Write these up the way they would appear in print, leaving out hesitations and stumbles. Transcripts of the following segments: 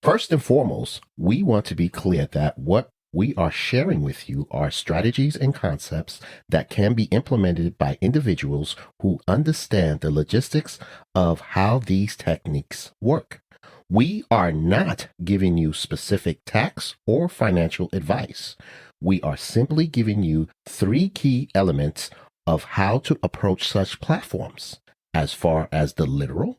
First and foremost, we want to be clear that what we are sharing with you are strategies and concepts that can be implemented by individuals who understand the logistics of how these techniques work. We are not giving you specific tax or financial advice. We are simply giving you 3 key elements of how to approach such platforms as far as the literal,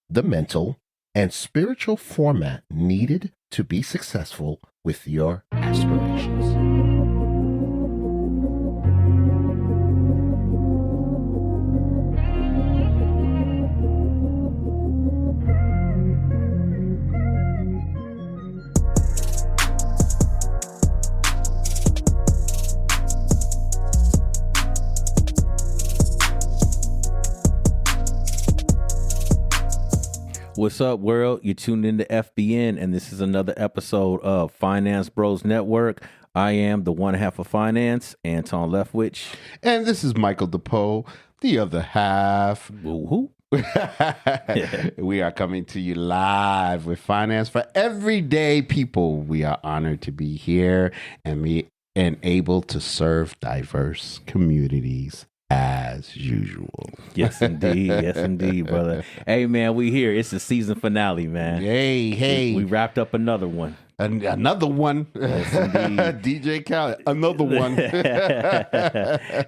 the mental, and spiritual format needed to be successful with your aspirations. What's up, world? You're tuned into FBN, and this is another episode of Finance Bros Network. I am the one half of finance, Anton Leftwich. And this is Michael DePoe, the other half. Woo-hoo. We are coming to you live with Finance for Everyday People. We are honored to be here and able to serve diverse communities as usual. Yes, indeed. Yes, indeed, brother. Hey, man, we here. It's the season finale, man. Hey. We wrapped up another one. Another one. Yes, indeed. DJ Khaled, another one.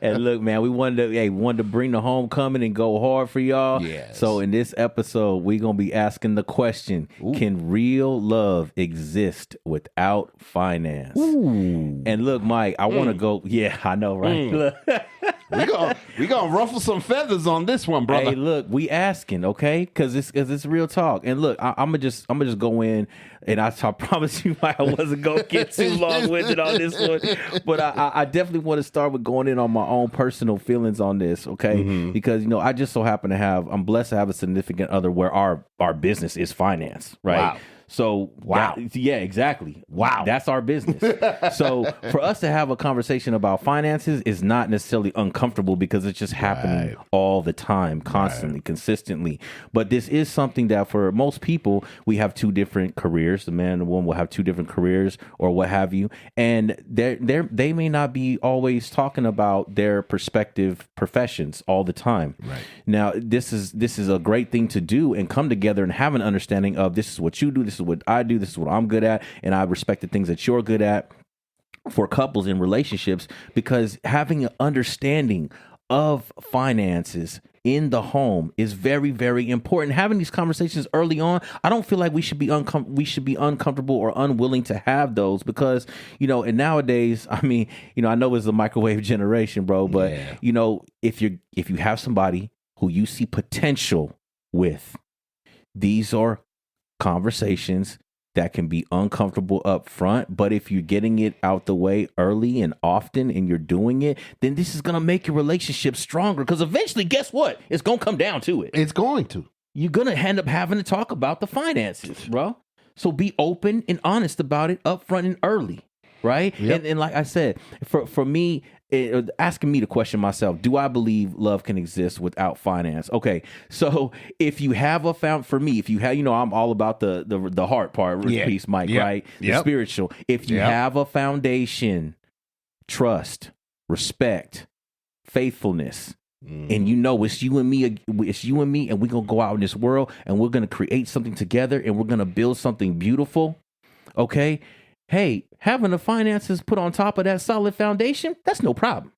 And look, man, we wanted to bring the homecoming and go hard for y'all. Yes. So in this episode, we're going to be asking the question, can real love exist without finance? Ooh. And look, Mike, I want to go. Yeah, I know, right? Look. We gonna ruffle some feathers on this one, brother. Hey, look, we asking, okay? Because it's real talk. And look, I'm gonna just go in, and I promise you, Mike, I wasn't gonna get too long winded on this one, but I definitely want to start with going in on my own personal feelings on this, okay? Mm-hmm. Because I just so happen to I'm blessed to have a significant other where our business is finance, right? Wow. So, yeah, exactly. Wow. That's our business. So for us to have a conversation about finances is not necessarily uncomfortable because it's just happening all the time, constantly, consistently. But this is something that for most people, we have 2 different careers. The man and the woman will have 2 different careers or what have you. And they may not be always talking about their prospective professions all the time. Right. Now, this is a great thing to do and come together and have an understanding of this is what you do, this is what I do, this is what I'm good at, and I respect the things that you're good at for couples in relationships, because having an understanding of finances in the home is very, very important. Having these conversations early on, I don't feel like we should be uncomfortable or unwilling to have those because, and nowadays, I mean, I know it's a microwave generation, bro, but if you have somebody who you see potential with, these are conversations that can be uncomfortable up front, but if you're getting it out the way early and often and you're doing it, then this is going to make your relationship stronger, because eventually, guess what? It's going to come down to it. It's going to. You're going to end up having to talk about the finances, bro. So be open and honest about it up front and early, right? Yep. And like I said, for me, asking me to question myself, do I believe love can exist without finance? Okay, so if you have if you have, I'm all about the heart part, piece, Mike, right? The spiritual. If you have a foundation, trust, respect, faithfulness, and it's you and me, and we're gonna go out in this world and we're gonna create something together and we're gonna build something beautiful, okay? Hey, having the finances put on top of that solid foundation, that's no problem.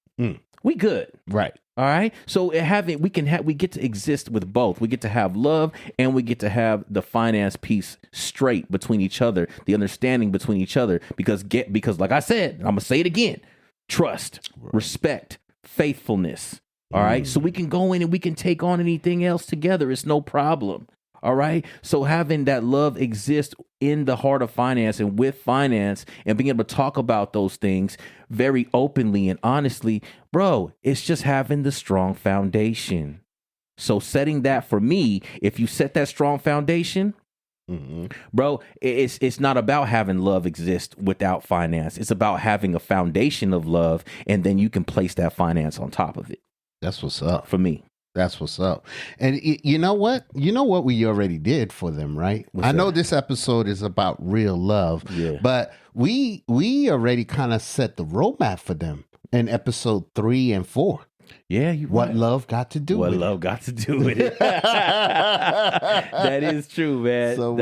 We good. Right. All right. So we get to exist with both. We get to have love and we get to have the finance piece straight between each other, the understanding between each other, because like I said, I'm gonna say it again, trust, respect, faithfulness. All right. So we can go in and we can take on anything else together. It's no problem. All right. So having that love exist in the heart of finance and with finance and being able to talk about those things very openly and honestly, bro, it's just having the strong foundation. So setting that, for me, if you set that strong foundation, bro, it's not about having love exist without finance. It's about having a foundation of love, and then you can place that finance on top of it. That's what's up. For me. That's what's up. And you know what? You know what we already did for them, right? I know this episode is about real love, but we already kind of set the roadmap for them in episode 3 and 4. Yeah, what love got to do what with love it. got to do with it. That is true, man. So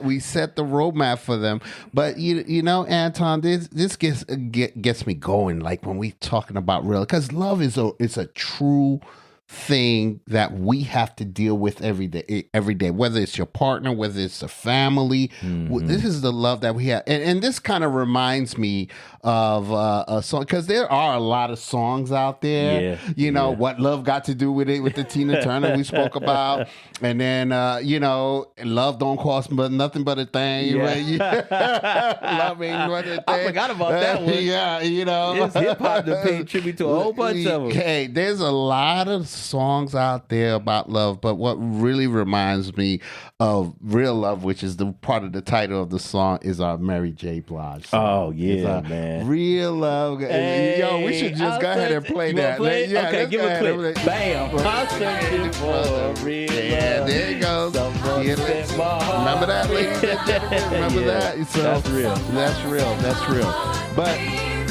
we set the roadmap for them. But you know, Anton, this gets me going. Like when we talking about real, because love is a true thing that we have to deal with every day, whether it's your partner, whether it's a family. This is the love that we have, and this kind of reminds me of a song, because there are a lot of songs out there. You know, what love got to do with it, with the Tina Turner we spoke about, and then you know, love don't cost but nothing but a thing. Right? Love ain't but a thing. I forgot about that one. Yeah, you know, it's hip hop to pay tribute to a whole bunch of them. Hey, there's a lot of songs out there about love, but what really reminds me of real love, which is the part of the title of the song, is our Mary J. Blige song. Oh yeah, man. Real love. Hey, yo, we should just go ahead and play that. Play it? Yeah, okay, give a clip. Bam. I'm searching for real yeah, there you go. Remember that, ladies and gentlemen? Remember that? So, that's real. That's real. That's real. But,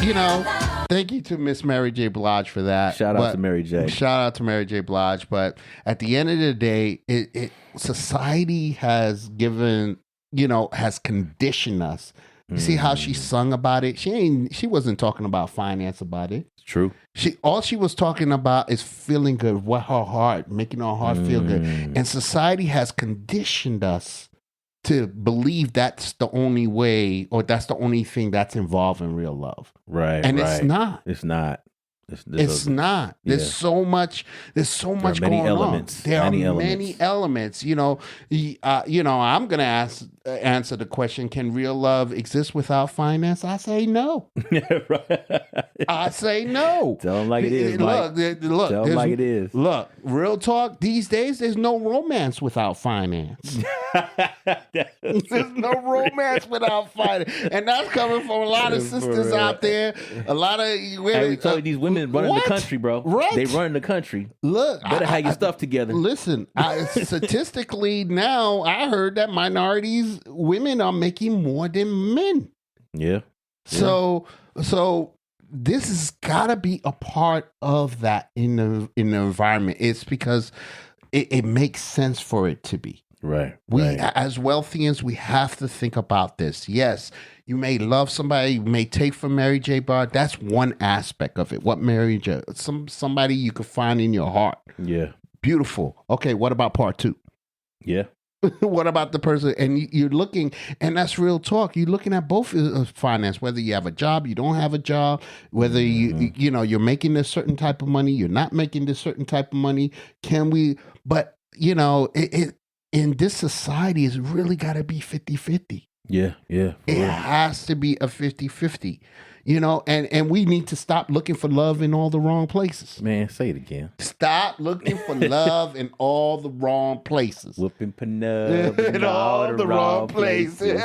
you know, thank you to Miss Mary J. Blige for that. Shout out to Mary J. Shout out to Mary J. Blige. But at the end of the day, society has given, you know, has conditioned us. You see how she sung about it? She wasn't talking about finance about it. True. All she was talking about is feeling good, what her heart, making her heart feel good. And society has conditioned us to believe that's the only way, or that's the only thing that's involved in real love. Right. And right. it's not. It's not. It's not. There's so much. There's so much going elements. on. There are many elements. You know. I'm gonna answer the question: can real love exist without finance? I say no. Right. I say no. Tell them like it is. Look. Tell them like it is. Look, real talk. These days, there's no romance without finance. There's no romance without finance, and that's coming from a lot of sisters out there. A lot of women. Hey, we told you these women running the country, bro. Right. They running the country. Look, better have your stuff together. Listen, statistically now, I heard that women are making more than men. Yeah. So this has got to be a part of that in the environment. It's because it makes sense for it to be. Right. As wealthians, we have to think about this. Yes, you may love somebody, you may take from Mary J. Blige. That's one aspect of it. What Mary J. Somebody you could find in your heart. Yeah. Beautiful. Okay, what about part 2? Yeah. What about the person? And you're looking, and that's real talk. You're looking at both finance, whether you have a job, you don't have a job, whether you're making this certain type of money, you're not making this certain type of money. But in this society, it's really got to be 50-50. Yeah. It has to be a 50-50. You know, and we need to stop looking for love in all the wrong places. Man, say it again. Stop looking for love in all the wrong places. Whooping Penub in all the wrong places.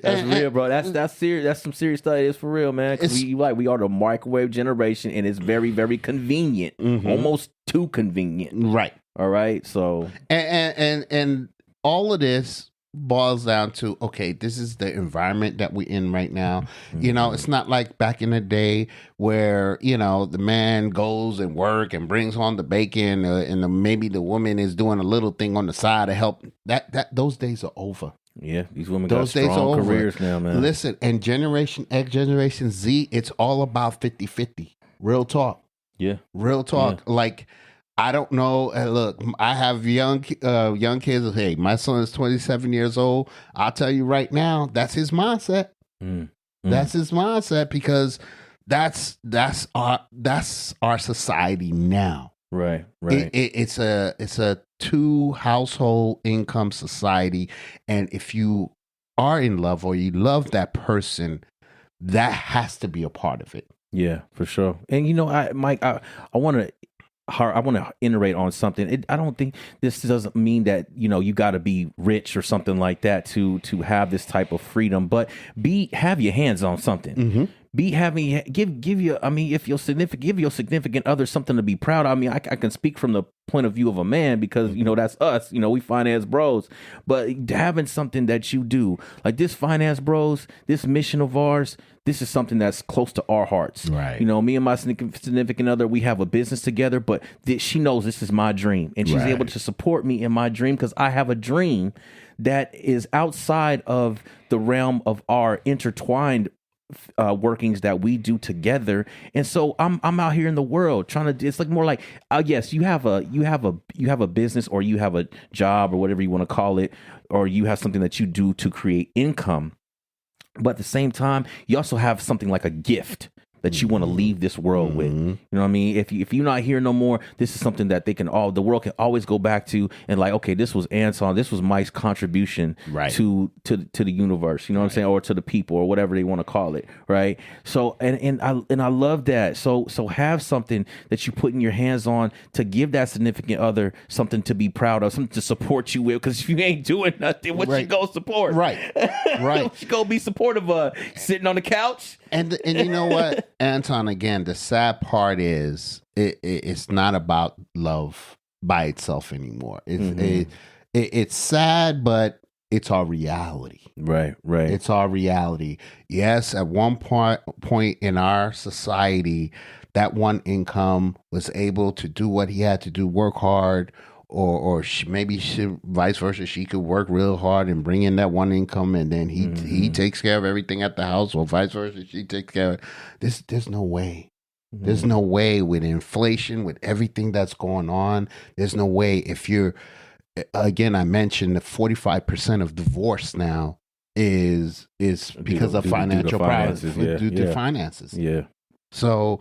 That's real, bro. That's serious. That's some serious stuff. It's for real, man. We are the microwave generation, and it's very, very convenient. Almost too convenient. Right. All right. So and all of this boils down to, okay, this is the environment that we're in right now. You know, it's not like back in the day where, you know, the man goes and work and brings home the bacon, and maybe the woman is doing a little thing on the side to help. Those days are over. Yeah, these women got strong careers now, man. Listen, and Generation X, Generation Z, it's all about 50-50. Real talk. Yeah. Real talk. Yeah. Like, I don't know. Look, I have young kids. Hey, my son is 27 years old. I'll tell you right now, that's his mindset. That's his mindset, because that's our society now. Right. It's a 2 household income society, and if you are in love or you love that person, that has to be a part of it. Yeah, for sure. And you know, Mike, I want to iterate on something. I don't think this doesn't mean that, you know, you got to be rich or something like that to have this type of freedom, but have your hands on something, give you, I mean, if give your significant other something to be proud of. I mean, I can speak from the point of view of a man because, that's us, we finance bros, but having something that you do like this finance bros, this mission of ours, this is something that's close to our hearts. Right. Me and my significant other, we have a business together, but she knows this is my dream and she's able to support me in my dream because I have a dream that is outside of the realm of our intertwined workings that we do together. And so I'm out here in the world trying to, it's like more like, yes, you have a business or you have a job or whatever you want to call it, or you have something that you do to create income. But at the same time, you also have something like a gift that you want to leave this world with. You know what I mean? If you're not here no more, this is something that the world can always go back to and like, okay, this was Anton, this was Mike's contribution to the universe, you know what I'm saying? Or to the people or whatever they want to call it. Right. So, and I love that. So have something that you put in your hands on to give that significant other something to be proud of, something to support you with. Cause if you ain't doing nothing, what you go support? Right. What you go be supportive of? Sitting on the couch? And you know what, Anton, again, the sad part is it's not about love by itself anymore. It's sad, but it's our reality. Right. It's our reality. Yes, at one point in our society, that one income was able to do what he had to do, work hard, or vice versa, she could work real hard and bring in that one income, and then he takes care of everything at the house, or vice versa, she takes care of this. There's no way. There's no way with inflation, with everything that's going on. There's no way. If you're, again, I mentioned that 45% of divorce now is because of financial problems, due to finances. Yeah. So,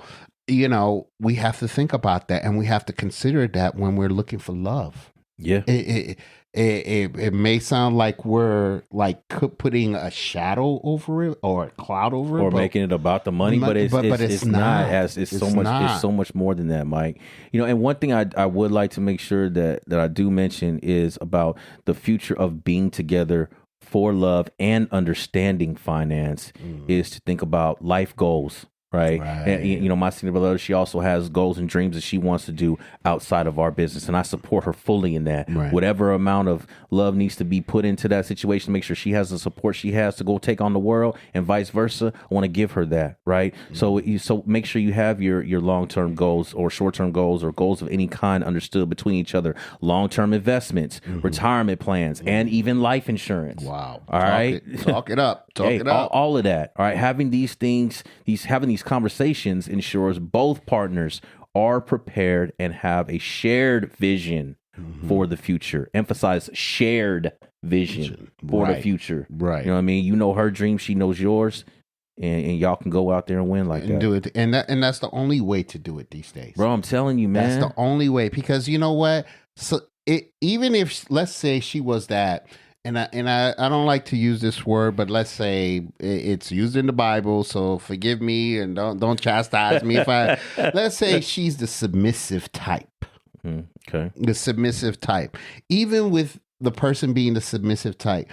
we have to think about that, and we have to consider that when we're looking for love. Yeah. It may sound like we're like putting a shadow over it or a cloud over it, or making it about the money, but it's not. It's so much more than that, Mike. And one thing I would like to make sure that I do mention is about the future of being together for love and understanding finance is to think about life goals. Right. And, my senior brother, she also has goals and dreams that she wants to do outside of our business. And I support her fully in that. Right. Whatever amount of love needs to be put into that situation, make sure she has the support she has to go take on the world, and vice versa. I want to give her that. Right. So make sure you have your long-term goals or short-term goals or goals of any kind understood between each other. Long-term investments, retirement plans, and even life insurance. Wow. All right. Talk it up. All of that. All right. Having these things, having these conversations ensures both partners are prepared and have a shared vision for the future. Emphasize shared vision for the future. Right. You know what I mean? You know her dream, she knows yours, and y'all can go out there and win like that. Do it. And that's the only way to do it these days. Bro, I'm telling you, man. That's the only way, because you know what? So even if, let's say she was that, and I don't like to use this word, but let's say it's used in the Bible, so forgive me and don't chastise me if I. Let's say she's the submissive type. Okay. The submissive type. Even with the person being the submissive type,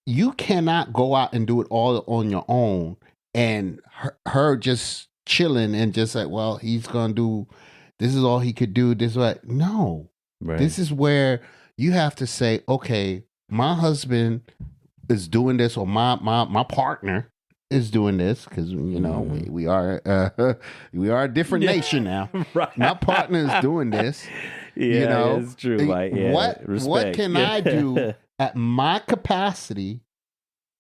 you cannot go out and do it all on your own, and her just chilling and just like, well, he's gonna do. This is all he could do. This is what. No. Right. This is where you have to say, okay, my husband is doing this, or my partner is doing this, because we are a different nation now. Right. My partner is doing this. Yeah, it's true. Like, what can I do at my capacity,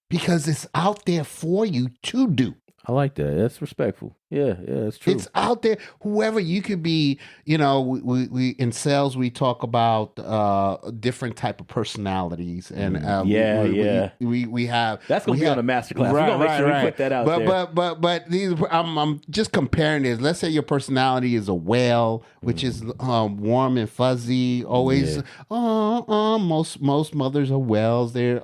because it's out there for you to do. I like that. That's respectful. Yeah, that's true. It's out there. Whoever you could be, we in sales, we talk about different type of personalities, and we have. That's gonna be on a masterclass. We're gonna make sure we put that out there. But these, I'm just comparing this. Let's say your personality is a whale, which is warm and fuzzy. Always, most mothers are whales. They're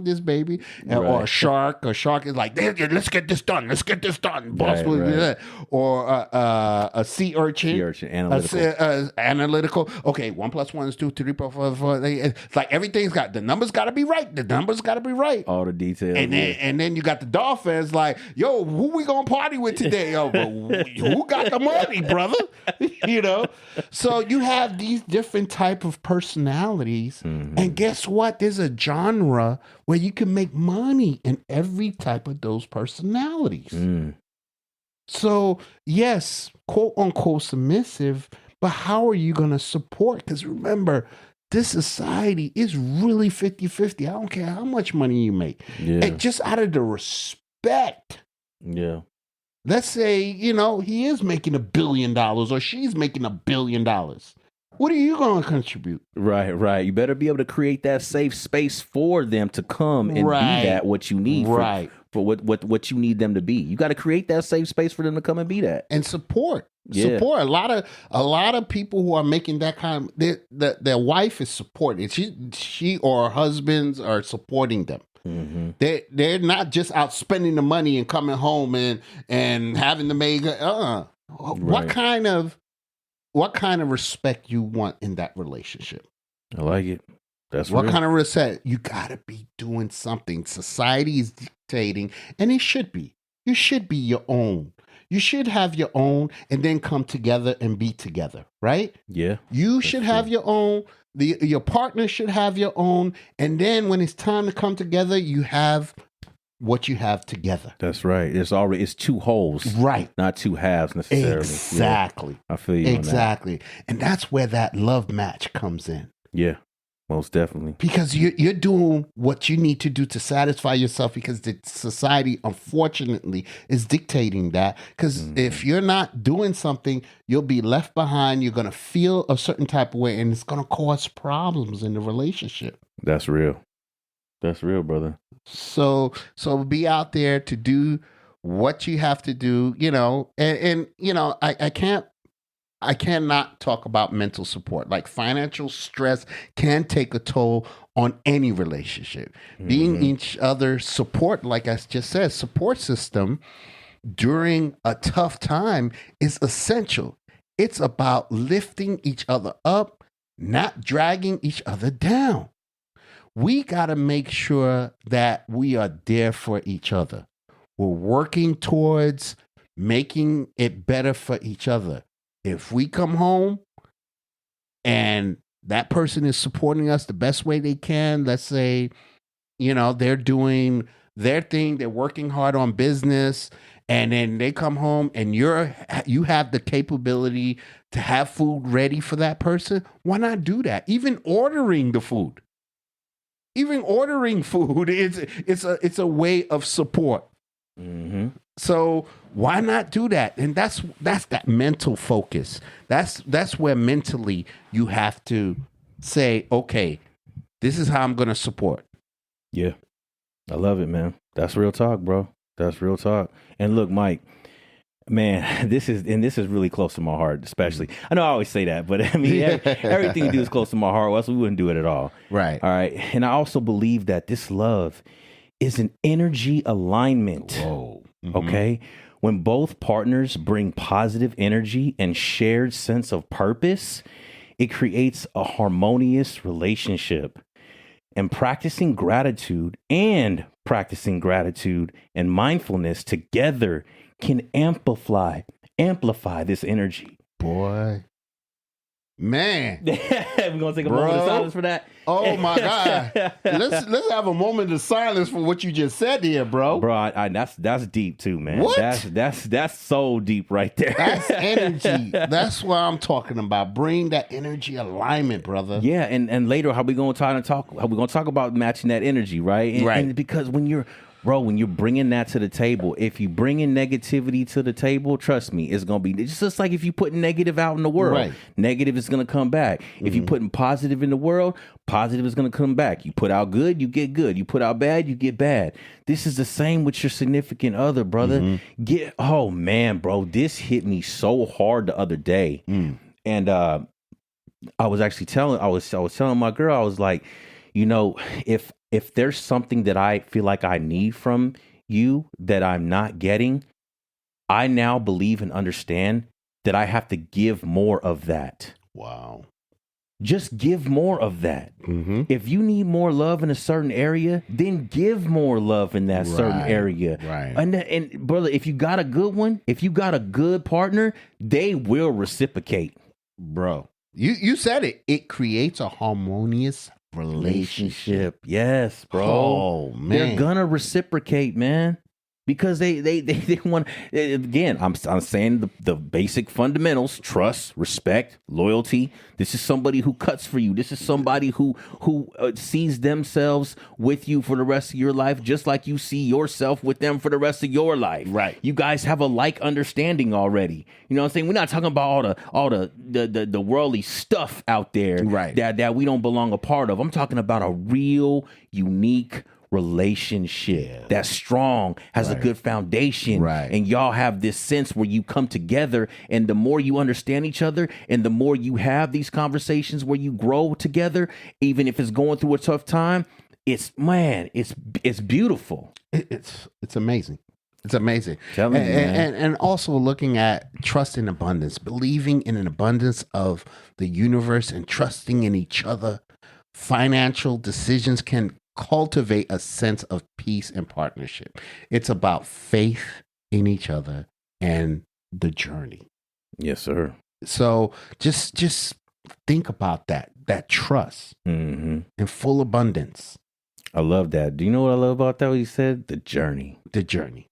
this baby, or a shark. A shark is like, let's get this done. Let's get this done. Boss, a sea urchin. Sea urchin, analytical. Analytical. Okay, 1 + 1 is 2, 3, 4, 5, 4. It's like everything's got the numbers got to be right. The numbers got to be right. All the details. And then you got the dolphins like, yo, who we gonna party with today? Yo, but who got the money, brother? You know. So you have these different type of personalities, and guess what? There's a genre where you can make money in every type of those personalities. So yes, quote unquote submissive, but how are you gonna support? Because remember, this society is really 50-50. I don't care how much money you make. Yeah. And just out of the respect. Yeah. Let's say, he is making $1 billion or she's making $1 billion. What are you going to contribute? Right. You better be able to create that safe space for them to come and be that what you need for what you need them to be. You got to create that safe space for them to come and be that. And support. Yeah. Support. A lot of people who are making that kind of their wife is supporting. She or her husbands are supporting them. They're not just out spending the money and coming home and having to make what kind of respect you want in that relationship? I like it. That's what real. kind of respect? You gotta be doing something. Society is dictating, and it should be. You should be your own. You should have your own, and then come together and be together, right? Yeah. You should have your own. Your partner should have your own, and then when it's time to come together, you have what you have together. That's right. It's two wholes, right? Not two halves necessarily. Exactly. Yeah. I feel you. Exactly, and that's where that love match comes in. Yeah, most definitely. Because you're doing what you need to do to satisfy yourself, because the society, unfortunately, is dictating that. Because if you're not doing something, you'll be left behind. You're going to feel a certain type of way, and it's going to cause problems in the relationship. That's real. That's real, brother. So be out there to do what you have to do, and I cannot talk about mental support. Like, financial stress can take a toll on any relationship. Being each other support, like I just said, support system during a tough time is essential. It's about lifting each other up, not dragging each other down. We got to make sure that we are there for each other. We're working towards making it better for each other. If we come home and that person is supporting us the best way they can, let's say, they're doing their thing, they're working hard on business, and then they come home and you have the capability to have food ready for that person, why not do that? Even ordering the food. Even ordering food, it's a way of support. So why not do that? And that's that mental focus. That's where mentally you have to say, okay, this is how I'm going to support. Yeah, I love it, man. That's real talk, bro. That's real talk. And look, Mike, man, this is really close to my heart, especially. I know I always say that, but I mean, everything you do is close to my heart, or else we wouldn't do it at all. Right. All right. And I also believe that this love is an energy alignment. Whoa. Okay. When both partners bring positive energy and shared sense of purpose, it creates a harmonious relationship. And practicing gratitude and mindfulness together can amplify this energy. Boy. Man. We're going to take a moment of silence for that. Oh my God. Let's have a moment of silence for what you just said here, bro. Bro, that's deep too, man. What? That's so deep right there. That's energy. That's what I'm talking about. Bring that energy alignment, brother. Yeah, and later how we going to talk about matching that energy, right? And because when you're bringing that to the table, if you bring in negativity to the table, trust me, it's going to be just like if you put negative out in the world, right. Negative is going to come back. If you putting positive in the world, positive is going to come back. You put out good, you get good. You put out bad, you get bad. This is the same with your significant other, brother. Oh man, bro, this hit me so hard the other day. And I was telling my girl, I was like, if there's something that I feel like I need from you that I'm not getting, I now believe and understand that I have to give more of that. Wow. Just give more of that. Mm-hmm. If you need more love in a certain area, then give more love in that certain area. Right. And brother, if you got a good one, if you got a good partner, they will reciprocate. Bro, you said it. It creates a harmonious relationship. Yes, bro. Oh, man. They're gonna reciprocate, man. Because they want, again, I'm saying the basic fundamentals: trust, respect, loyalty. This is somebody who cuts for you. This is somebody who sees themselves with you for the rest of your life, just like you see yourself with them for the rest of your life. Right. You guys have a like understanding already. You know what I'm saying? We're not talking about all the worldly stuff out there, Right. that we don't belong a part of. I'm talking about a real, unique relationship that's strong, has a good foundation, Right. and y'all have this sense where you come together, and the more you understand each other and the more you have these conversations where you grow together, even if it's going through a tough time, it's beautiful. It's amazing. It's amazing. Tell me, man. And also looking at trust in abundance, believing in an abundance of the universe and trusting in each other. Financial decisions can cultivate a sense of peace and partnership. It's about faith in each other and the journey. Yes, sir. So just think about that trust in full abundance. I love that. Do you know what I love about that? What he said, the journey. The journey.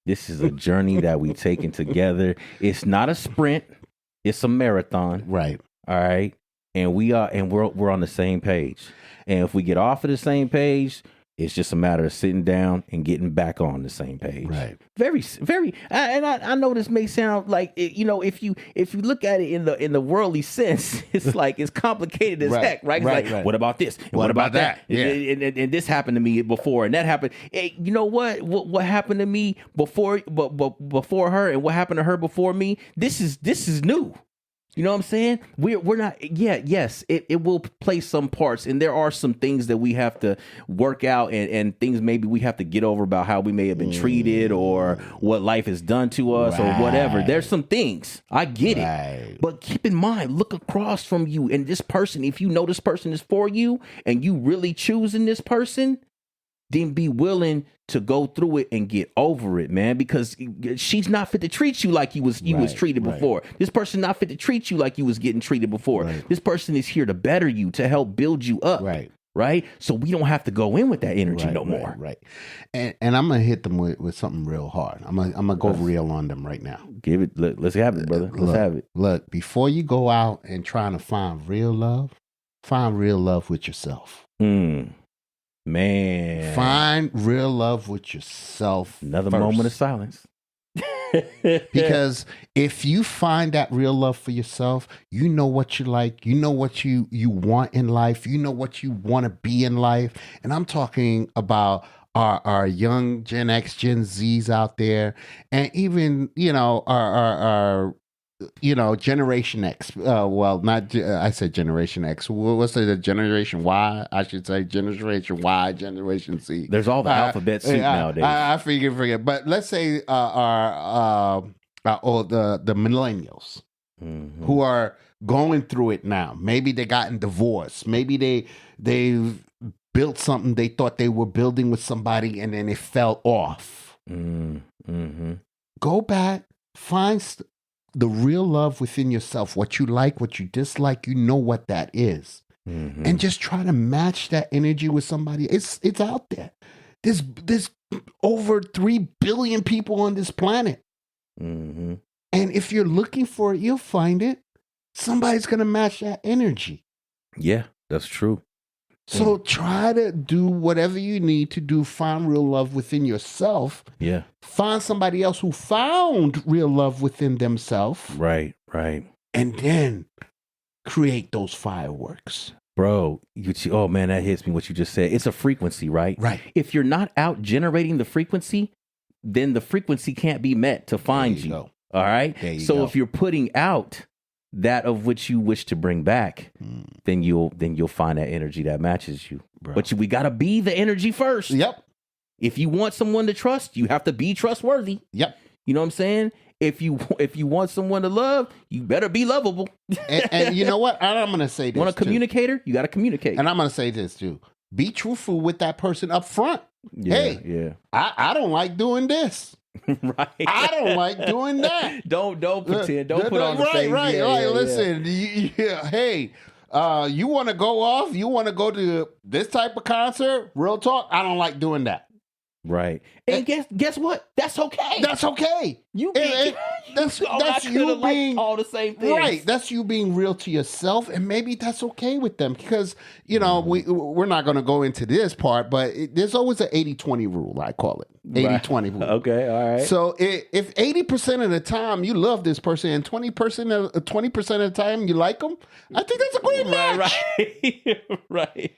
This is a journey that we taken together. It's not a sprint. It's a marathon. Right. All right. And we're on the same page. And if we get off of the same page, it's just a matter of sitting down and getting back on the same page. Right. Very, very. And I know this may sound like, if you look at it in the worldly sense, it's like it's complicated as heck, right? It's like, what about this? And what about that? Yeah. And this happened to me before, and that happened. Hey, you know what? What happened to me before her, and what happened to her before me? This is new. You know what I'm saying? We're not, yes, it will play some parts, and there are some things that we have to work out, and things maybe we have to get over about how we may have been treated or what life has done to us or whatever. There's some things. I get it. But keep in mind, look across from you, and this person, if you know this person is for you and you really choosing this person, then be willing to go through it and get over it, man, because she's not fit to treat you like you was treated before. This person not fit to treat you like you was getting treated before. This person is here to better you, to help build you up. Right. So we don't have to go in with that energy no more. Right. And I'm gonna hit them with something real hard. I'm gonna go real on them right now. Give it. Let's have it, brother. Let's have it. Look, before you go out and trying to find real love with yourself. Man, find real love with yourself. Another first. moment of silence. Because if you find that real love for yourself, you know what you like, you know what you want in life, you know what you want to be in life. And I'm talking about our young Gen X, Gen Zs out there, and even, our Generation X. I said Generation X. What's the Generation Y? I should say Generation Y, Generation Z. There's all the alphabet soup nowadays. I forget. But let's say the millennials who are going through it now. Maybe they gotten divorced. Maybe they've built something they thought they were building with somebody, and then it fell off. Go back, find the real love within yourself, what you like, what you dislike, you know what that is. And just try to match that energy with somebody. It's out there. There's over 3 billion people on this planet. And if you're looking for it, you'll find it. Somebody's going to match that energy. Yeah, that's true. So try to do whatever you need to do. Find real love within yourself. Yeah. Find somebody else who found real love within themselves. Right. And then create those fireworks. Bro, oh man, that hits me what you just said. It's a frequency, right? Right. If you're not out generating the frequency, then the frequency can't be met to find you. Go. All right? So if you're putting out that of which you wish to bring back, then you'll find that energy that matches you. Bro. But we got to be the energy first. Yep. If you want someone to trust, you have to be trustworthy. Yep. You know what I'm saying? If you want someone to love, you better be lovable. And you know what? I'm going to say this. Want a communicator? You got to communicate. And I'm going to say this too. Be truthful with that person up front. Yeah. I don't like doing this. Right. I don't like doing that. Don't pretend. Don't put on the face. Right. Yeah. Listen, hey, you want to go off? You want to go to this type of concert? Real talk. I don't like doing that. Right. And guess what? That's okay. That's okay. That's you being all the same things. Right. That's you being real to yourself, and maybe that's okay with them because we're not going to go into this part, but there's always an 80-20 rule. I call it 80-20 rule. Okay. All right. So if 80% of the time you love this person and 20% of the time you like them, I think that's a great match. Right.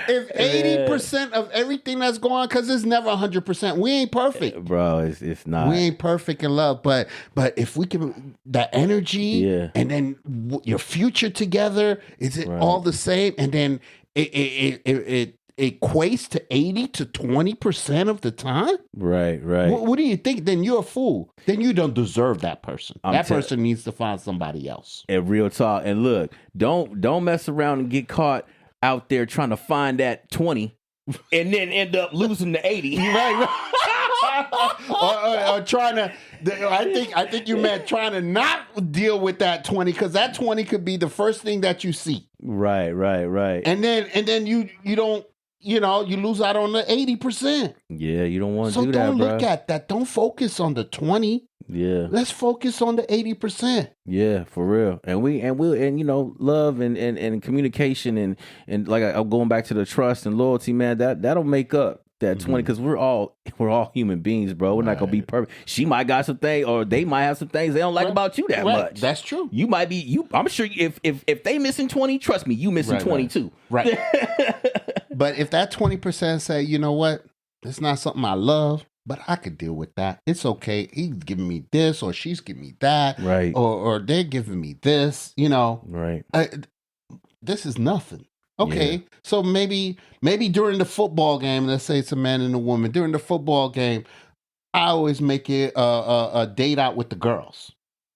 If 80% of everything that's going on, because it's never 100%. We ain't perfect, bro. It's not. We ain't perfect in love, but if we can, that energy, and then your future together, is it all the same? And then it equates to 80 to 20% of the time. Right. What do you think? Then you're a fool. Then you don't deserve that person. That person needs to find somebody else. And real talk. And look, don't mess around and get caught out there trying to find that 20. And then end up losing the 80. or trying to, I think you meant trying to not deal with that 20, because that 20 could be the first thing that you see. Right. And then you don't, you lose out on the 80%. Yeah, you don't want to do that, So don't bro. look at that. Don't focus on the 20. Yeah. Let's focus on the 80%. Yeah, for real. And love and communication and like I'm going back to the trust and loyalty, man, that'll make up that 20, because we're all human beings, bro. We're not gonna be perfect. She might got some things, or they might have some things they don't like about you that much. That's true. You might be I'm sure if they missing 20, trust me, you missing 20 too. Right. But if that 20% say, you know what, it's not something I love, but I could deal with that. It's okay. He's giving me this, or she's giving me that, right? Or they're giving me this, right? This is nothing. Okay, so maybe during the football game, let's say it's a man and a woman. During the football game, I always make it a date out with the girls.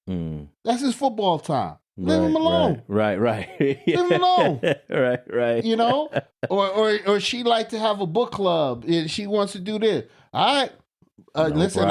That's his football time. Leave him alone. Right. Leave him alone. Right. Or she like to have a book club and she wants to do this. All right. Listen,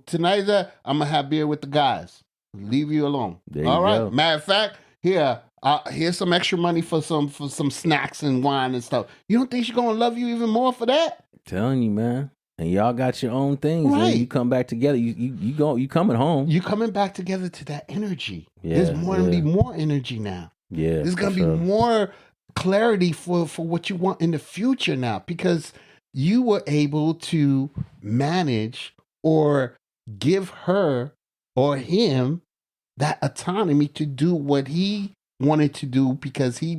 tonight I'm gonna have beer with the guys. Leave you alone. All right. Go. Matter of fact, here's some extra money for some snacks and wine and stuff. You don't think she's gonna love you even more for that? I'm telling you, man. And y'all got your own things. Right. You come back together. You coming home. You coming back together to that energy. There's gonna be more energy now. Yeah. There's gonna be more clarity for what you want in the future now, because you were able to manage or give her or him that autonomy to do what he wanted to do, because he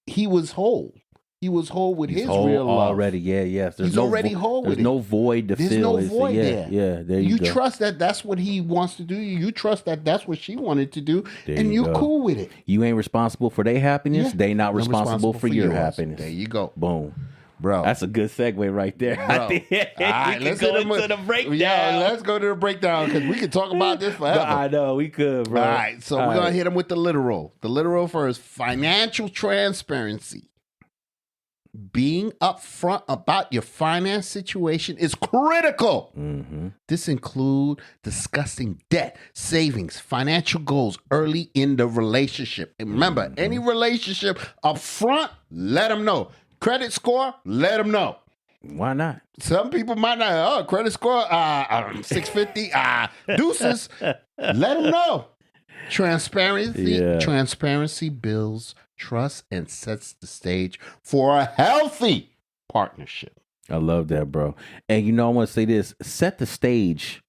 was whole. He was whole with his real love already. Yes. He's already whole with it. There's no void to fill. There's no void there. Yeah, there you go. You trust that that's what he wants to do. You trust that that's what she wanted to do, and you're cool with it. You ain't responsible for their happiness. They not responsible for your happiness. There you go. Boom. Bro. That's a good segue right there. Bro. All right, let's go to the breakdown. Yeah, let's go to the breakdown, because we could talk about this forever. I know, we could, bro. All right, so we're going to hit him with the literal. The literal first: financial transparency. Being upfront about your finance situation is critical. Mm-hmm. This includes discussing debt, savings, financial goals early in the relationship. And remember, any relationship upfront, let them know. Credit score, let them know. Why not? Some people might not. Credit score, 650, deuces. Let them know. Transparency builds trust and sets the stage for a healthy partnership. I love that, bro. And I want to say this: set the stage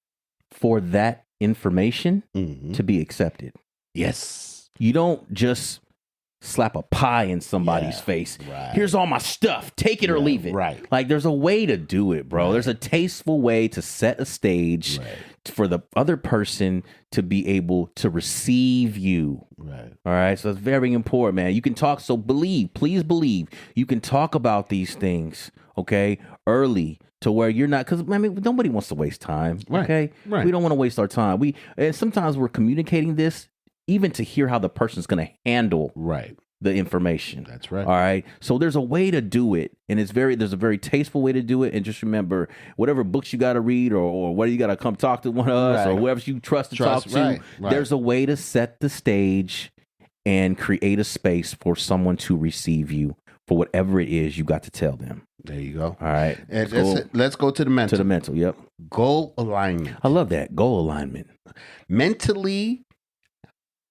for that information to be accepted. Yes. You don't just slap a pie in somebody's face. Right. Here's all my stuff. Take it or leave it. Right. Like, there's a way to do it, bro. Right. There's a tasteful way to set a stage for the other person to be able to receive you. Right. All right. So it's very important, man. You can talk. So please believe you can talk about these things, okay, early to where you're not, because I mean, nobody wants to waste time. Right. Okay. Right. We don't want to waste our time. And sometimes we're communicating this even to hear how the person's going to handle Right. the information. That's right. All right. So there's a way to do it, and there's a very tasteful way to do it. And just remember, whatever books you got to read, or whether you got to come talk to one of us, Right. or whoever you trust to talk to, right. there's a way to set the stage and create a space for someone to receive you for whatever it is you got to tell them. There you go. All right. And let's go to the mental. To the mental. Yep. Goal alignment. I love that. Goal alignment. Mentally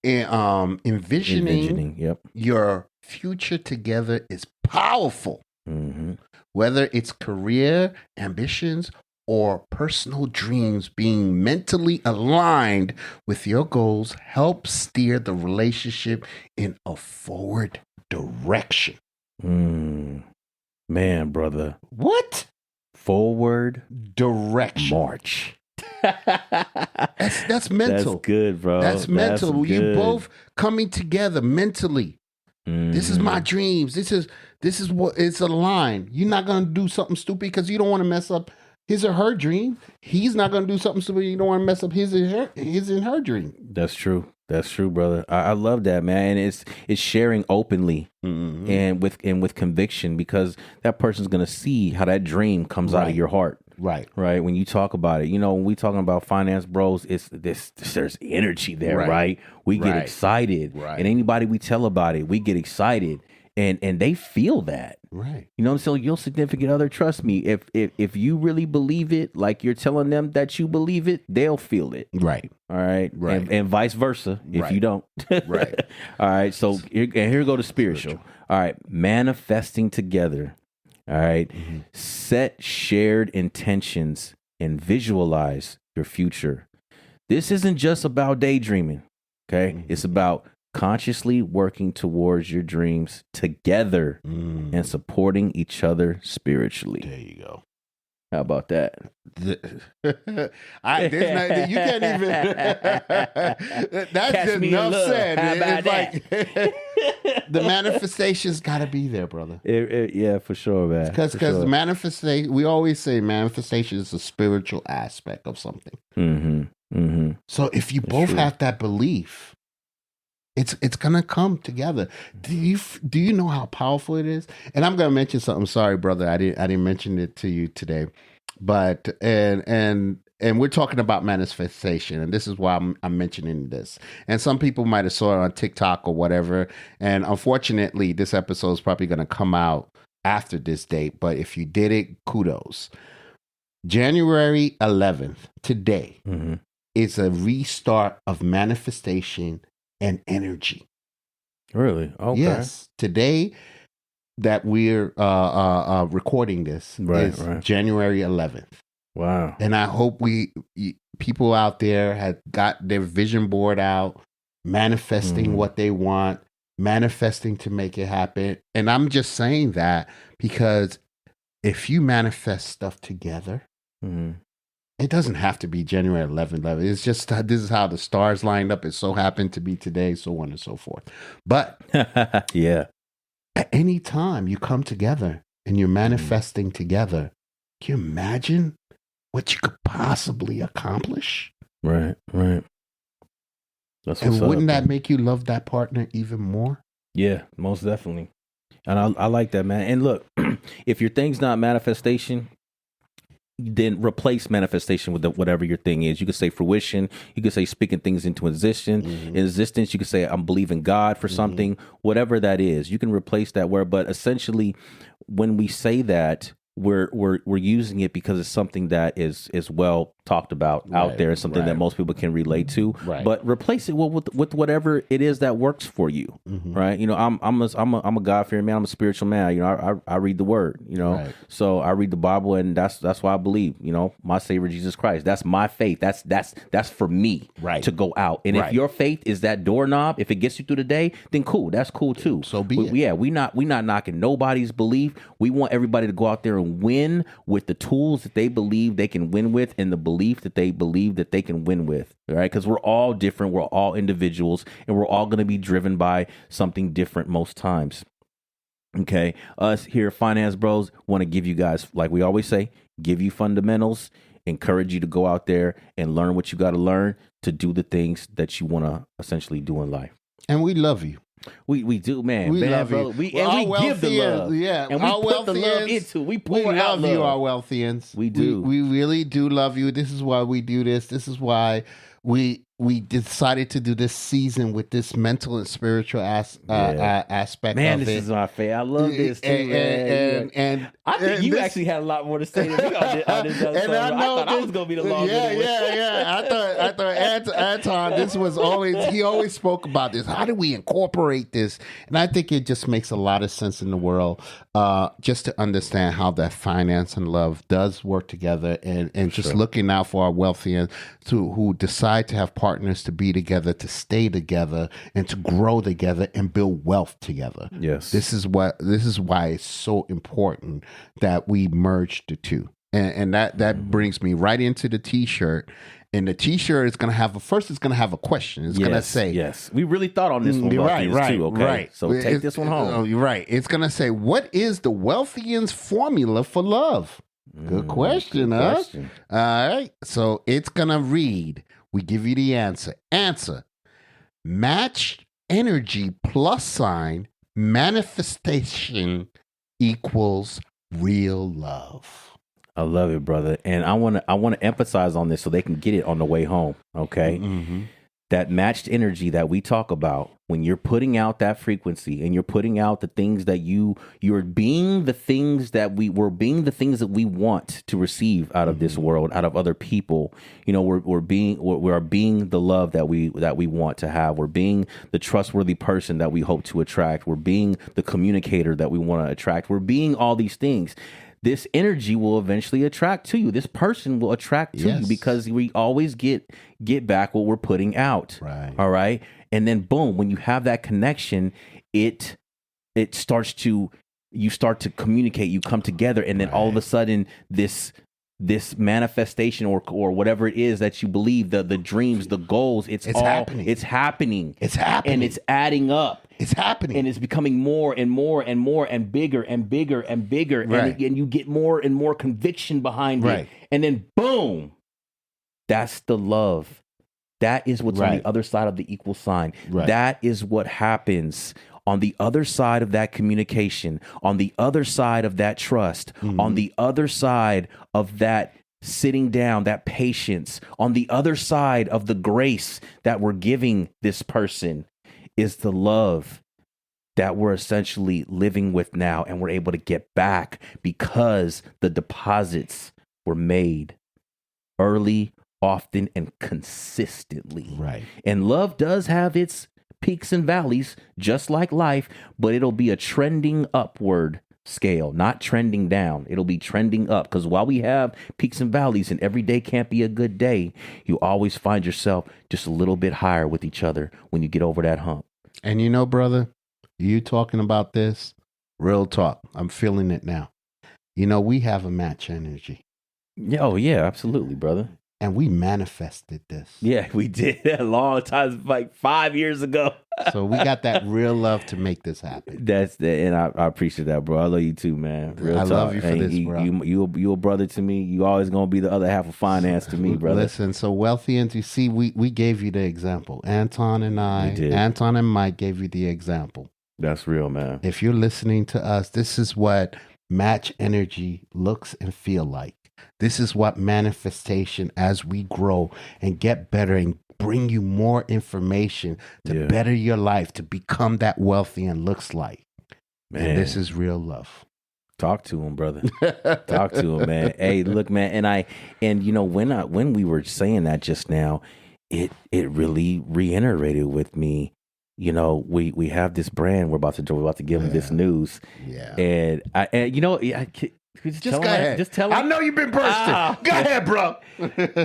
envisioning Yep. your future together is powerful. Mm-hmm. Whether it's career ambitions or personal dreams, being mentally aligned with your goals helps steer the relationship in a forward direction. Man, brother. What? Forward Direction. march. That's mental. That's good, bro. That's mental. That's You good. both coming together mentally. This is my dreams. This is what it's aligned. You're not gonna do something stupid because you don't want to mess up his or her dream. He's not gonna do something stupid. You don't want to mess up his and her dream. That's true. That's true, brother. I love that, man. And it's sharing openly and with conviction, because that person's gonna see how that dream comes out of your heart. Right. Right. When you talk about it, when we talking about finance bros, there's energy there, right? We get excited. Right. And anybody we tell about it, we get excited. And they feel that. Right. You know what I'm saying? Your significant other, trust me, if you really believe it, like you're telling them that you believe it, they'll feel it. Right. All right. Right. And vice versa if you don't. Right. All right. So here go to spiritual. All right. Manifesting together. All right. Set shared intentions and visualize your future. This isn't just about daydreaming. Okay. It's about consciously working towards your dreams together and supporting each other spiritually. There you go. How about that? You can't even. That's Catch just me in enough love. said. How about It's like the manifestation's got to be there, brother. Yeah, for sure, man. Because manifestation, we always say manifestation is a spiritual aspect of something. So if you both have that belief, it's gonna come together. Do you know how powerful it is? And I'm gonna mention something. Sorry, brother, I didn't mention it to you today, but and we're talking about manifestation, and this is why I'm mentioning this. And some people might have saw it on TikTok or whatever. And unfortunately, this episode is probably gonna come out after this date. But if you did it, kudos. January 11th, today, is a restart of manifestation and energy. Really? Okay. Yes. Today that we're recording this is January 11th. Wow. And I hope people out there have got their vision board out, manifesting what they want, manifesting to make it happen. And I'm just saying that because if you manifest stuff together, it doesn't have to be January 11th. It's just this is how the stars lined up. It so happened to be today, so on and so forth. But yeah, at any time you come together and you're manifesting together, can you imagine what you could possibly accomplish? Right. And wouldn't that make you love that partner even more? Yeah, most definitely. And I like that, man. And look, if your thing's not manifestation, then replace manifestation with whatever your thing is. You could say fruition. You could say speaking things into existence. Existence. You could say I'm believing God for something. Whatever that is, you can replace that word. But essentially, when we say that, we're using it because it's something that is well talked about out there. It's something that most people can relate to. But replace it with whatever it is that works for you. Right? I'm a God-fearing man. I'm a spiritual man. I read the Word. So I read the Bible, and that's why I believe. My Savior Jesus Christ. That's my faith. That's for me to go out. And if your faith is that doorknob, if it gets you through the day, then cool. That's cool too. So be it. Yeah, we not knocking nobody's belief. We want everybody to go out there and win with the tools that they believe they can win with, and the belief belief that they believe that they can win with, right? Because we're all different, we're all individuals, and we're all going to be driven by something different most times. Okay, us here, Finance Bros, want to give you guys, like we always say, give you fundamentals, encourage you to go out there and learn what you got to learn to do the things that you want to essentially do in life. And we love you. We do, man. We man, love bro. you. We give the Wealthians, love. yeah. And we Our put the love wealthians, into it. We We pour out love love. you, our wealthians. We do. We really do love you. This is why we do this. This is why we decided to do this season with this mental and spiritual aspect Man, of this it. is my favorite. I love this too, man. And I think you this- actually had a lot more to say than me on this episode. And I know thought I was going to be the longest. I thought Anton, this was he always spoke about this. How do we incorporate this? And I think it just makes a lot of sense in the world, just to understand how that finance and love does work together, and just looking out for our wealthians who decide to have partners to be together, to stay together, and to grow together and build wealth together. Yes. This is why it's so important that we merge the two. And that brings me right into the t-shirt. And the t-shirt is going to have it's going to have a question. It's going to say, yes. We really thought on this one, Wealthians, too, okay? right. So take this one home. You're right. It's going to say, what is the Wealthians formula for love? Good question, good huh? question. All right. So it's going to read, we give you the answer. Answer, matched energy + manifestation equals real love. I love it, brother. And I want to emphasize on this so they can get it on the way home, okay? Mm-hmm. That matched energy that we talk about, when you're putting out that frequency and you're putting out the things that you're being the things that we want to receive out of this world, out of other people. You know, we're being the love that we want to have. We're being the trustworthy person that we hope to attract. We're being the communicator that we want to attract. We're being all these things. This energy will eventually attract to you. This person will attract to you because we always get back what we're putting out. Right. All right. And then boom, when you have that connection, you start to communicate, you come together, and then all of a sudden this manifestation or whatever it is that you believe, the dreams, the goals, it's happening. It's happening. And it's adding up. It's happening. And it's becoming more and more and more and bigger and bigger and bigger. Right. And you get more and more conviction behind it. And then boom, that's the love. That is what's on the other side of the equal sign. Right. That is what happens on the other side of that communication, on the other side of that trust, on the other side of that sitting down, that patience, on the other side of the grace that we're giving this person is the love that we're essentially living with now, and we're able to get back because the deposits were made early, often, and consistently. Right. And love does have its peaks and valleys, just like life, but it'll be a trending upward scale, not trending down. It'll be trending up, because while we have peaks and valleys and every day can't be a good day, you always find yourself just a little bit higher with each other when you get over that hump. And you know, brother, you talking about this, real talk. I'm feeling it now. You know, we have a match energy. Oh, yeah, absolutely, brother. And we manifested this. Yeah, we did a long time, like 5 years ago. So we got that real love to make this happen. And I appreciate that, bro. I love you too, man. Real talk. Love you for this, bro. You a brother to me. You always gonna be the other half of finance to me, brother. Listen, so Wealthians, you see, we gave you the example. Anton and Mike gave you the example. That's real, man. If you're listening to us, this is what match energy looks and feel like. This is what manifestation, as we grow and get better and bring you more information to better your life, to become that wealthy, and looks like. Man. And this is real love. Talk to him, brother. Talk to him, man. Hey, look, man. And you know, when we were saying that just now, it really reiterated with me. You know, we have this brand. We're about to give them this news. Yeah. And you know, just go ahead. Just tell him. I know you've been bursting. Go ahead, bro.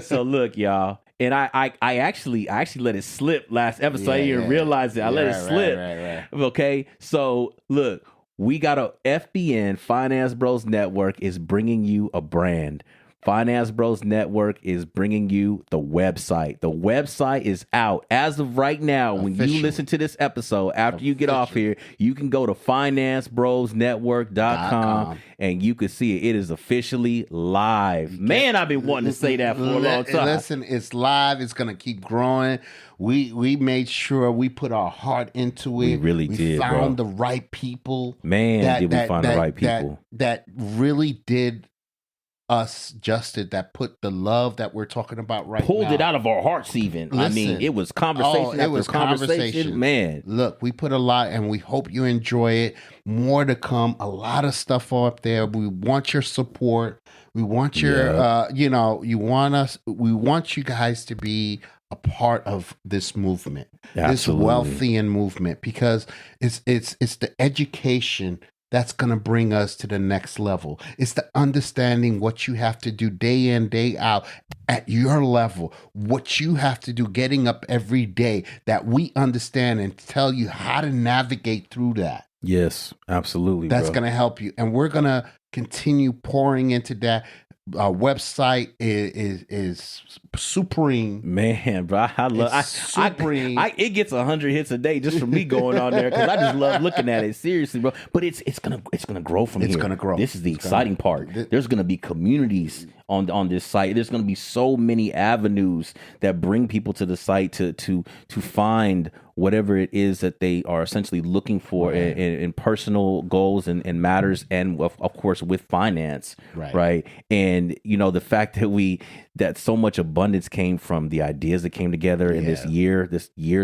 So look, y'all. And I actually let it slip last episode. I didn't even realize it. I let it slip. Right. Okay. So look, we got a FBN Finance Bros Network is bringing you a brand. Finance Bros Network is bringing you the website. The website is out as of right now. When you listen to this episode, after you get off here, you can go to financebrosnetwork.com and you can see it. It is officially live. Man, I've been wanting to say that for a long time. Listen, it's live. It's going to keep growing. We made sure we put our heart into it. We really did, We found the right people. Man, did we find the right people. That really did us justice, that put the love that we're talking about right now. Pulled it out of our hearts even. Listen, I mean, it was conversation after conversation. Man. Look, we put a lot and we hope you enjoy it. More to come. A lot of stuff up there. We want your support. We want your, we want you guys to be a part of this movement, this wealthy movement, because it's the education that's going to bring us to the next level. It's the understanding what you have to do day in, day out at your level, what you have to do getting up every day, that we understand and tell you how to navigate through that. Yes, absolutely. That's going to help you. And we're going to continue pouring into that. Our website is supreme. Man, bro, I love it gets 100 hits a day just from me going on there, because I just love looking at it. Seriously, bro. But it's gonna grow from here. It's gonna grow. This is the exciting part. There's gonna be communities on this site. There's gonna be so many avenues that bring people to the site to find whatever it is that they are essentially looking for in personal goals and matters, and of course with finance, right? And the fact that so much abundance came from the ideas that came together in this year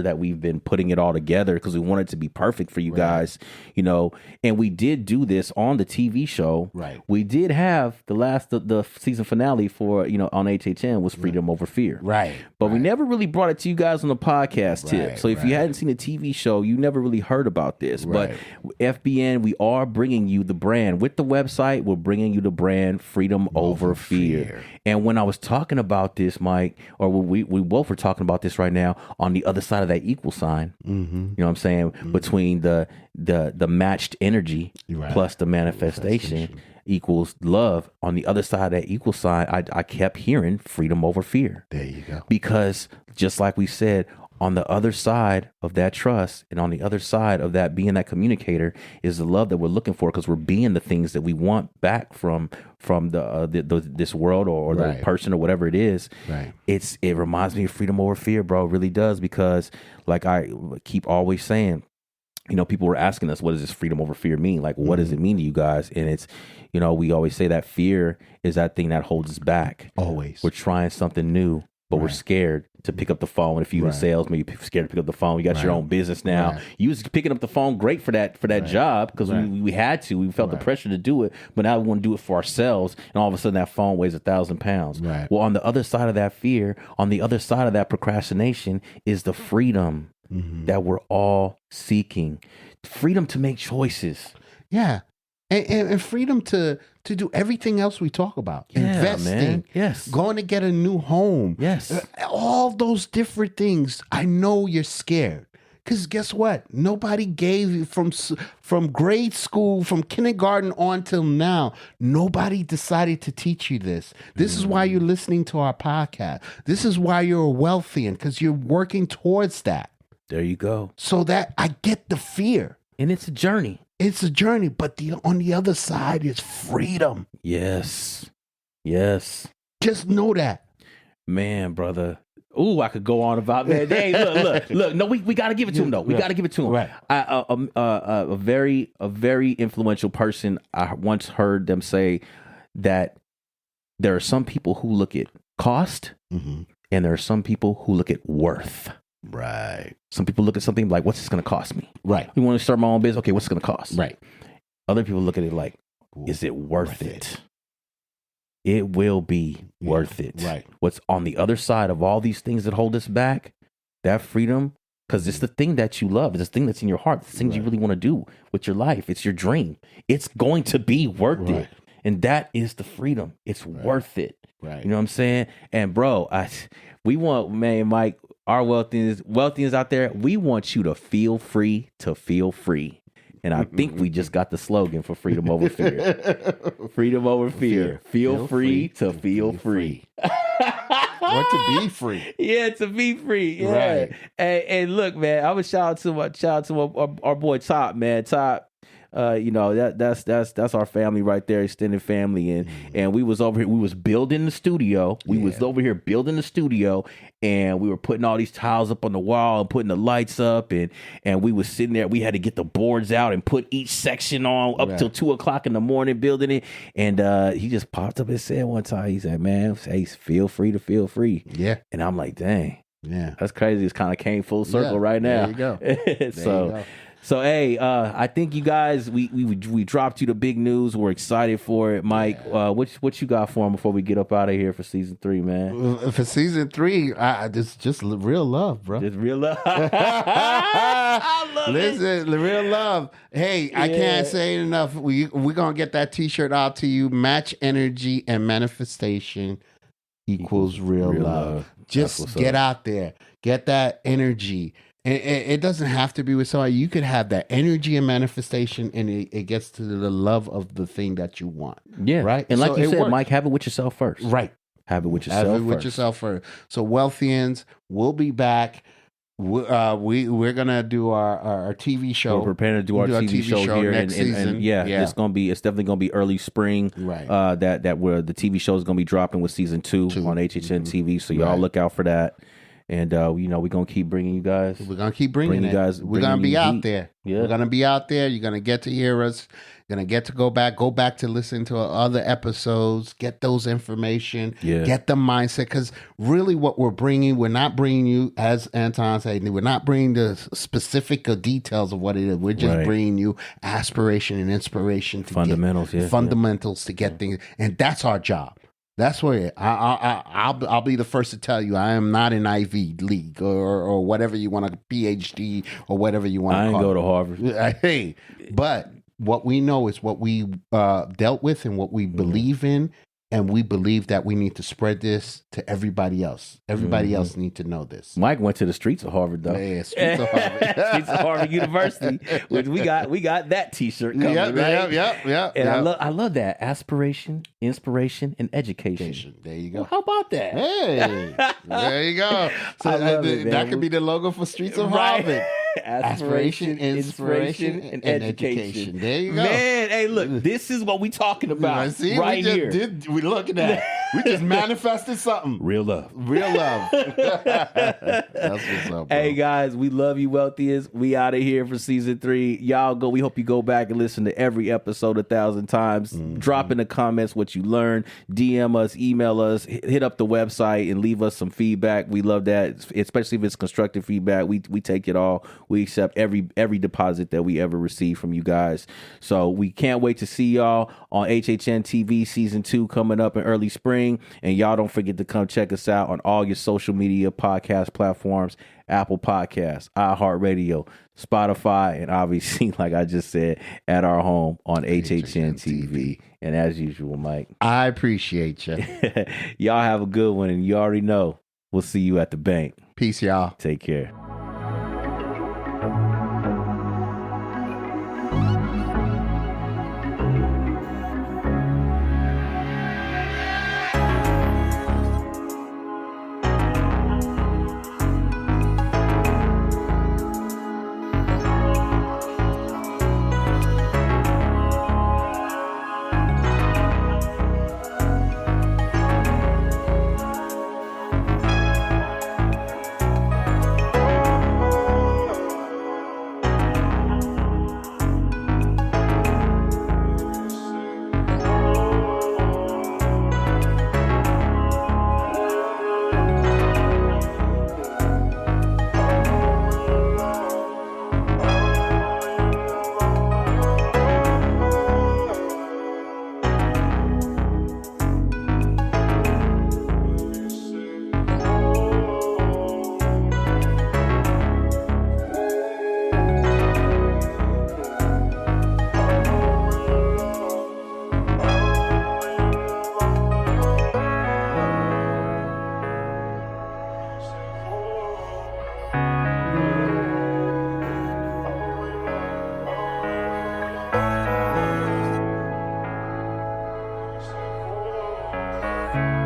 that we've been putting it all together, because we want it to be perfect for you guys, and we did do this on the TV show. Right. We did have the season finale for, on HHN was Freedom Over Fear. Right. But we never really brought it to you guys on the podcast tip. So if you hadn't seen the TV show, you never really heard about this. But FBN, we are bringing you the brand. With the website, we're bringing you the brand Freedom Over Fear. And when I was talking about this, Mike, or we both were talking about this right now, on the other side of that equal sign, you know what I'm saying, between the matched energy plus the manifestation equals love. On the other side of that equal sign, I kept hearing freedom over fear. There you go. Because just like we said, on the other side of that trust and on the other side of that being that communicator is the love that we're looking for, because we're being the things that we want back from this world or the person or whatever it is. Right. It reminds me of freedom over fear, bro. It really does, because like I keep always saying, people were asking us, what does this freedom over fear mean? Like, what does it mean to you guys? And it's, we always say that fear is that thing that holds us back. Always. We're trying something new, but we're scared to pick up the phone. If you're in sales, maybe you're scared to pick up the phone. You got your own business now. You was picking up the phone great for that job, because we had to. We felt the pressure to do it, but now we want to do it for ourselves. And all of a sudden, that phone weighs 1,000 pounds. Right. Well, on the other side of that fear, on the other side of that procrastination, is the freedom that we're all seeking. Freedom to make choices. Yeah. And freedom to do everything else we talk about. Investing. Man. Yes. Going to get a new home. Yes. All those different things. I know you're scared. Because guess what? Nobody gave you from grade school, from kindergarten on till now, nobody decided to teach you this. This is why you're listening to our podcast. This is why you're wealthy, and because you're working towards that. There you go. So that I get the fear. And it's a journey. It's a journey, but on the other side is freedom. Yes. Yes. Just know that. Man, brother. Ooh, I could go on about that. Hey, look. No, we got to give it to him, though. We got to give it to him. Right. A very influential person, I once heard them say that there are some people who look at cost, and there are some people who look at worth. Right. Some people look at something like, what's this going to cost me? Right. You want to start my own business? Okay, what's it going to cost? Right. Other people look at it like, is it worth it? It will be worth it. Right. What's on the other side of all these things that hold us back, that freedom, because it's the thing that you love. It's the thing that's in your heart. It's the things you really want to do with your life. It's your dream. It's going to be worth it. And that is the freedom. It's worth it. Right. You know what I'm saying? And bro, we want, man, Mike, our wealthians out there, we want you to feel free to feel free. And I think we just got the slogan for freedom over fear. Freedom over fear. Feel free to feel free. Or to be free. Yeah, to be free. Yeah. Right. And look, man, I would shout out to our boy Top, man. Top. That's our family right there, extended family, and we was over here. We was building the studio. We was over here building the studio, and we were putting all these tiles up on the wall and putting the lights up, and we was sitting there. We had to get the boards out and put each section on up till 2:00 in the morning building it. And he just popped up and said one time, he said, "Man, hey, feel free to feel free." Yeah, and I'm like, "Dang, yeah, that's crazy." It's kind of came full circle right now. There you go. So hey, I think you guys, we dropped you the big news. We're excited for it, Mike. What you got for him before we get up out of here for season 3, man? For season 3, just real love, bro. Just real love. I love Listen, real love. Hey, I can't say it enough. We're gonna get that T-shirt out to you. Match energy and manifestation equals real love. Just get out there, get that energy. It doesn't have to be with somebody. You could have that energy and manifestation, and it gets to the love of the thing that you want. Yeah. Right. And like you said, works. Mike, have it with yourself first. Right. Have it with yourself Have it first. with yourself first. So Wealthians, we'll be back. We're gonna do our TV show. We're preparing to do our TV show here next season. And it's definitely gonna be early spring. Right. That where the TV show is gonna be dropping with season 2 on HHN TV. So y'all look out for that. And we're gonna keep bringing you guys. We're gonna keep bringing you guys. We're bringing gonna be you out heat. there. Yeah. We're gonna be out there. You're gonna get to hear us. You're gonna get to go back to listen to other episodes. Get those information. Yeah. Get the mindset. Because really, what we're not bringing you, as Anton said, we're not bringing the specific details of what it is. We're just bringing you aspiration and inspiration to fundamentals. Fundamentals to get things, and that's our job. That's where I'll be the first to tell you I am not an Ivy League or whatever you want, a PhD or whatever you want to call it. I ain't go to Harvard. Hey, but what we know is what we dealt with and what we believe in, and we believe that we need to spread this to everybody else. Everybody else need to know this. Mike went to the streets of Harvard, though. Yeah, streets of Harvard. Streets of Harvard University, which we got that T-shirt coming, right? Yep. And I love that. Aspiration, inspiration, and education. There you go. Well, how about that? Hey, there you go. So that could be the logo for Streets of Harvard. Aspiration, inspiration, and education. There you go. Man, hey, look, this is what we talking about here. We're looking at. We just manifested something. Real love. That's what's up, bro. Hey, guys, we love you, Wealthiest. We out of here for season 3. Y'all go. We hope you go back and listen to every episode 1,000 times. Drop in the comments what you learned. DM us, email us, hit up the website and leave us some feedback. We love that, especially if it's constructive feedback. We take it all. We accept every deposit that we ever receive from you guys. So we can't wait to see y'all on HHN TV season 2 coming up in early spring. And y'all don't forget to come check us out on all your social media podcast platforms: Apple Podcasts, iHeartRadio, Spotify, and obviously, like I just said, at our home on HHN TV. And as usual, Mike, I appreciate you. Y'all have a good one, and you already know we'll see you at the bank. Peace, y'all. Take care. you.